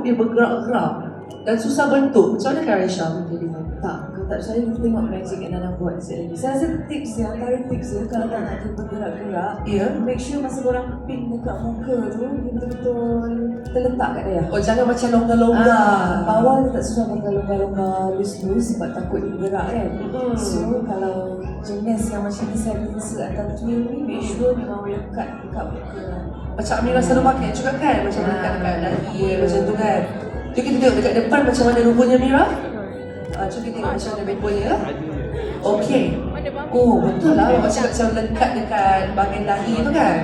dia bergerak-gerak dan susah bentuk. Macam mana Kak Raisha benda ni? Tak, kalau tak percaya kita tengok magic yang Nana buat sekali lagi. Saya rasa tips dia, antara tips dia kalau tak nak dia bergerak-gerak, make sure masa korang pin dekat muka tu, dia betul-betul terletak kat dia. Oh, jangan macam longgar-longgar. Bawah dia tak susah pakai longgar-longgar loose-loose sebab takut dia bergerak kan. So, kalau jenis yang macam ni saya pincer atau twin ni, make sure memang lekat dekat muka. Macam Amira selalu pakai juga kan? Macam dekat dahi macam tu kan? Jom kita tengok dekat depan macam mana rupanya Amira. Jom kita tengok macam mana rupanya. Okey. Oh, betul lah. Macam lekat dekat bahagian dahi tu kan?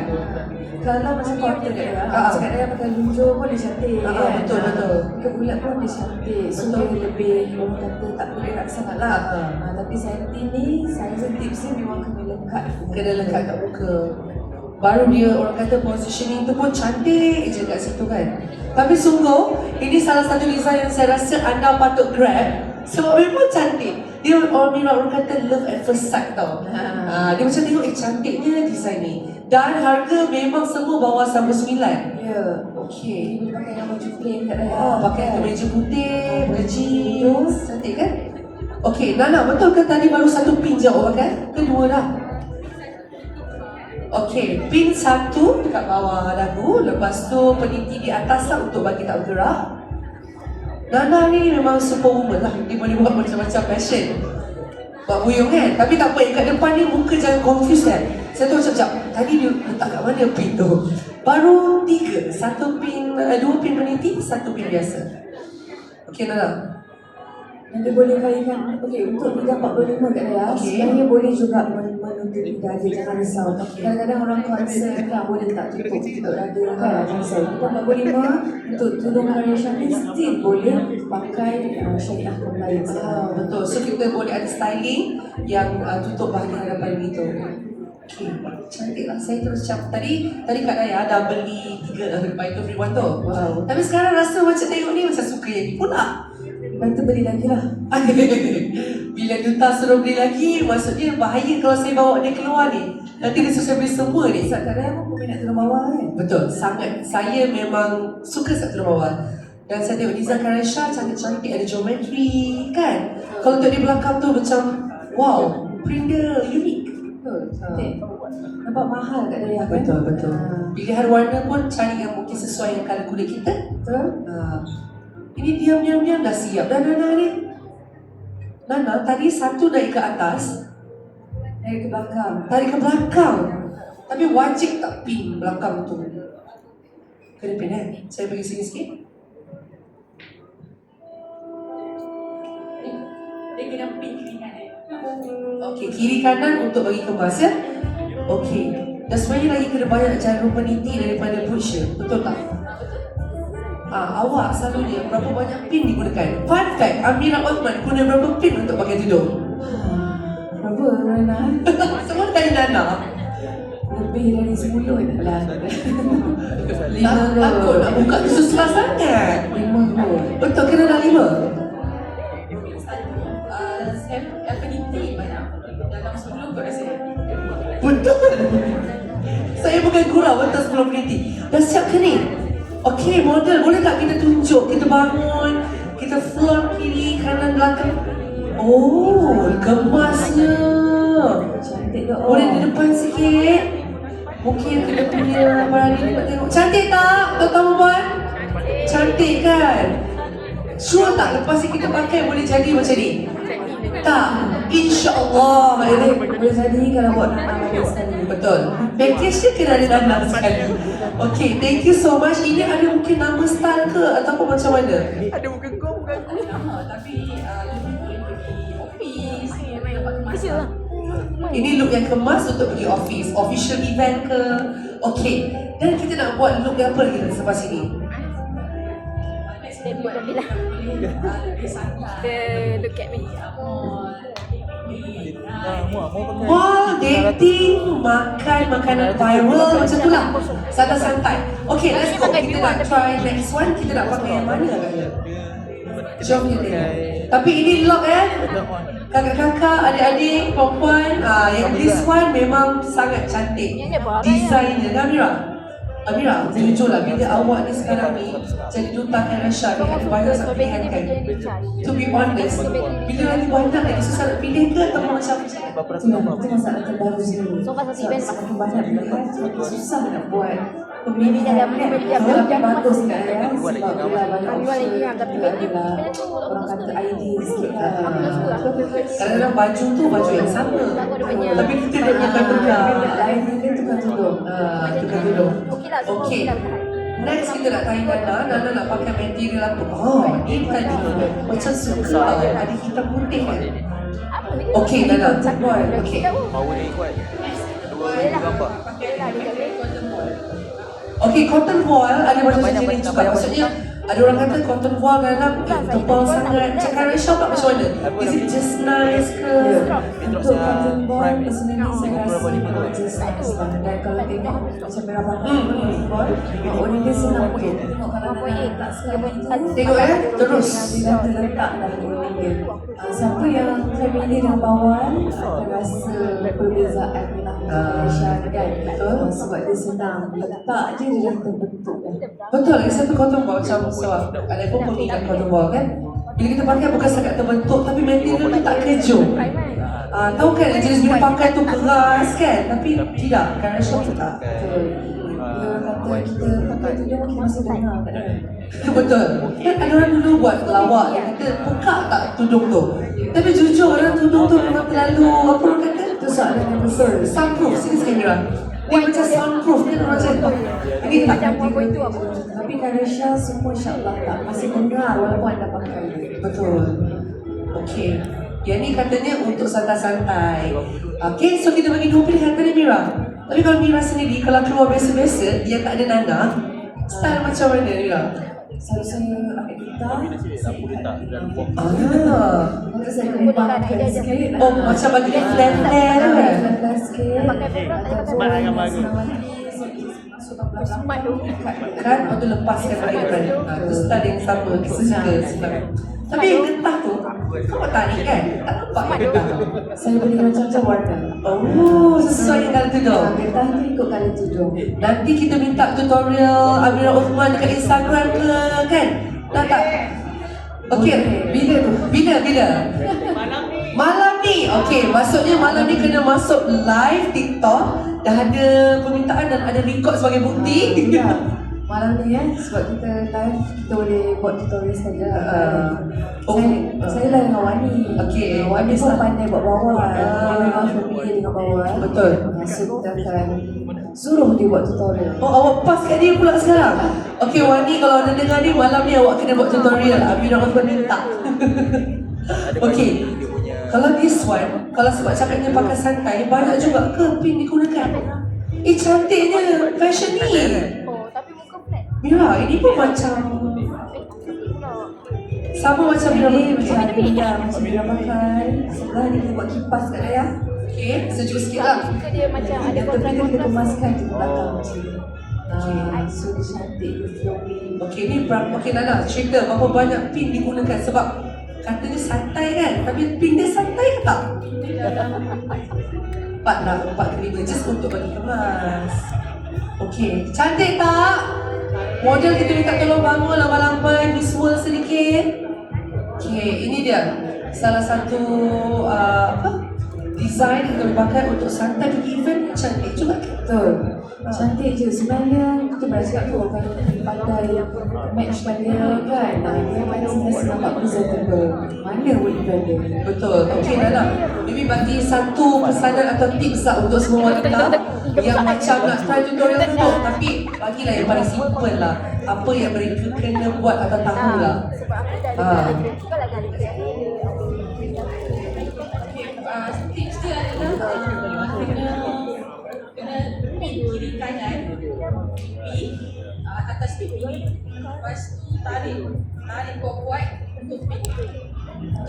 Kalau macam quarter kat dia, cakap dia pakai lunjur pun dia cantik kan? Betul. Ke bulat pun dia cantik. So dia lebih, orang kata tak bergerak sangat lah. Tapi Senti ni, saya rasa tips dia memang kena lekat. Kena lekat kat muka. Baru dia orang kata positioning tu pun cantik je kat situ kan. Tapi sungguh, ini salah satu design yang saya rasa anda patut grab. Sebab memang cantik. Dia orang kata love at first sight tau. Dia macam tengok, cantiknya design ni. Dan harga memang semua bawah 99. Ya. Okey. Dia pakai yang baju plain kat dia. Pakai kemeja putih, pakai jeans. Cantik kan? Okey, Nana, betul ke tadi baru satu pin je awak pakai? Kedua dah? Okey, pin satu dekat bawah dagu, lepas tu peniti di atas lah untuk bagi tak bergerak. Nana ni memang superwoman lah, dia boleh buat macam-macam fashion. Buat buyung kan? Tapi tak apa, yang kat depan ni muka jangan confused kan? Saya tu macam, tadi dia letak kat mana pin tu? Baru 3, satu pin, 2 pin peniti, 1 pin biasa. Okey Nana. Dia boleh kaitkan, untuk lidah 45 kat dia, sebenarnya boleh juga menutup lidah dia, jangan risau. Kadang-kadang orang concern kan, boleh tak tutup dada kan, macam saya. Kita 45 untuk tudung Malaysia ni still boleh pakai syariah compliance. Betul, so kita boleh ada styling yang tutup bahagian hadapan begitu. Okay, cantik lah. Saya terus macam tadi Kak Raya dah beli 3 buy 2 free 1 tu. Wow. Tapi sekarang rasa macam tengok ni macam suka yang ni pula. Lepas tu beli lagi lah. Bila duta suruh beli lagi, maksudnya bahaya kalau saya bawa dia keluar ni. Nanti dia susah beli semua ni. Sebab Kak Raya pun peminat tudung bawah kan? Betul, sangat. Saya memang suka satu tudung bawah. Dan saya tengok design Kak Raisha cantik-cantik, ada geometri kan. Kalau tengok di belakang tu macam wow, print dia unik. Nampak mahal kat dia kan? Betul. Pilihan warna pun cari yang mungkin sesuai dengan colour kulit kita. Betul. Ini diam-diam dah siap dah Nana ni. Nana tadi satu naik ke atas, naik ke belakang. tarik ke belakang. Tapi wajib tak pin belakang tu. Kena pin Saya bagi sini sikit. Dia kena pin kiri kanan. Okey, kiri kanan untuk bagi kemas ya. Okey. Dan sebenarnya lagi kena banyak jarum peniti daripada brochure. Betul tak? Awak selalunya berapa banyak pin digunakan? Fun fact, Amira Othman guna berapa pin untuk pakai tudung? Berapa Nana? Semua tanya Nana. Lebih dari 10 lah. 5 Takut nak buka tu susah sangat. 5 kot. Betul, kena dah 5? Peniti banyak. Dalam 10 kot rasa. Betul. Saya bukan gurau, betul 10 peniti. Dah siap ke ni? Okey, model boleh tak kita tunjuk? Kita bangun, kita flop kiri, kanan, belakang. Oh, kemasnya. Cantik dah. Boleh di depan sikit. Mungkin kita punya barang ni nak tengok. Cantik tak, tuan-tuan puan? Cantik kan? Sure tak lepas ni kita pakai boleh jadi macam ni? Tak, insya-Allah boleh jadi kalau buat pakai sekali. Betul. Package dia kena ada dalam sekali. Okay, thank you so much. Ini ada mungkin nama style ke ataupun macam mana? Ada muka kau bukan? Tapi boleh pergi office ni dapat Kecil lah. Ini look yang kemas untuk pergi office, official event ke? Okay. Dan kita nak buat look yang apa lagi selepas ini? Dia buat lebih lah. Dia look at me. Wah, dating, makan makanan viral macam tu lah. Santai-santai. Okay, let's go. Kita nak try next one. Kita nak pakai yang mana agaknya? Jom kita tengok. Tapi ini lock kakak-kakak, adik-adik, perempuan, yang this one memang sangat cantik. Desainnya, Namira. Amira, jujur lah, bila awak ni sekarang ni jadi duta Rasha ni ada banyak sangat pilihan kan. To be honest, bila lagi banyak lagi susah nak pilih ke atau macam Itu masalah terbaru sendiri. So, pasal So, event semakin banyak pilihan, semakin susah nak buat Maybe dalam pemilihan kan. dia Kalau dia bagus kan ya, sebab dia banyak Kami lagi option, kan, tapi dia maybe adalah orang kata idea sikit lah. kadang-kadang baju tu baju yang sama. Tapi kita dia punya benda. Lain dia tukar tudung. Tukar dulu. Okey lah, semua Okey. okey lah. Next kita nak tanya Nana nak pakai material apa? Ni tadi macam suka ada hitam putih kan? Apa ni? Okey Nana. Okey. Power dia kuat. Dua gambar. Okey, cotton voile ada macam jenis juga. Maksudnya ada orang kata cotton voile kadang tebal sangat. Cakap Rasha tak macam mana? Is it just nice ke? Untuk cotton ball, personally saya rasa just nice lah. Dan kalau tengok macam merah bakar cotton ball, orang dia senang pun. Tengok kalau nak letak sekali tu, Tengok terus. dia dah terletak dalam orang dia. Siapa yang family dengan bawang akan rasa perbezaan lah Malaysia ni kan. Sebab dia senang letak je dia dah terbentuk dah. Betul, lagi satu cotton ball macam sebab ada pun peminat cotton ball kan. Bila kita pakai bukan setakat terbentuk tapi material tu tak kejung. Tahu kan jenis bila pakai tu keras kan, tapi tidak, kan Rasha tak. Betul. Dia kata kita pakai tudung kita masih dengar tak ada. Betul. Kan ada orang dulu buat pelawak, dia kata buka tak tudung tu. Tapi jujur orang tudung tu memang terlalu apa orang kata? Itu soalan yang besar. Soundproof, sini kamera. Dia macam soundproof kan orang macam tu. Ini tak Tapi Karisha semua insyaAllah tak masih dengar walaupun anda pakai. betul. Okey. Yang ni katanya untuk santai-santai. Okey, so kita bagi dua pilihan tadi Mira. Tapi kalau Mira sendiri, kalau keluar biasa-biasa, dia tak ada Nana, style macam mana Mira? Selalu saya ambil gitar, saya ikat. Nanti saya kembangkan sikit. Oh, macam bagi dia flat-flat tu kan? Flat-flat sikit. Pakai produk, tak pakai Ataupun dengan bagus. senang nanti saya masuk ke Smart tu. Kan, lepas tu lepaskan balik kan? Itu style yang sama, kita suka sebenarnya. Tapi yang getah tu, kau tak ni kan? Tak nampak yang getah tu. Saya beli macam-macam warna. Oh, sesuai dengan colour tudung. Getah tu ikut colour tudung. Nanti kita minta tutorial Amira Uthman dekat Instagram ke kan? Tak? Okey, bila tu? Bila? Malam ni. Okey, maksudnya malam ni kena masuk live TikTok. Dah ada permintaan dan ada record sebagai bukti. Ya. Malam ni sebab kita live, kita boleh buat tutorial saja. Saya lah dengan Wani. Okey. Wani pun pandai buat bawah. Dia memang familiar dengan bawah. Betul. So kita akan suruh dia buat tutorial. Oh, awak pas kat dia pula sekarang? Okey, Wani kalau ada dengar ni, malam ni awak kena buat tutorial. Amira Uthman minta. Okey. Kalau this one, kalau sebab cakapnya pakai santai, banyak juga ke pin digunakan? Cantiknya fashion ni. Oh, tapi muka flat. Mira, ini pun macam sama macam Mira Ini pakai. macam Mira, macam Mira pakai. Sebelah ni kita buat kipas kat dia. Okey, sejuk sikit lah. Muka dia macam ada Yang tepi tu kita kontras-kontras. kemaskan di belakang macam ni. So dia cantik, dia flowing. Okey, ni berapa? Okey Nana, cerita berapa banyak pin digunakan sebab katanya santai kan? Tapi pin dia santai ke tak? 4 ke 5 just untuk bagi kemas. Okey, cantik tak? Model kita minta tolong bangun lambai-lambai visual sedikit. Okey, ini dia salah satu design yang kami pakai untuk santai pergi event. Cantik juga kan? Betul. Cantik je. Sebenarnya kita boleh cakap tu kalau kita pandai matchkan dia kan. Dia macam senang nampak presentable. Mana boleh dia? Betul. Okey Nana, maybe bagi satu pesanan atau tips lah untuk semua wanita yang macam nak try tutorial tu, tapi bagilah yang paling simple lah. Apa yang mereka kena buat atau tahu lah. Sebab aku dah ada. Kalau kali Tips dia adalah kena kiri kanan pipi atas pipi, lepas tu tarik kuat-kuat untuk pipi.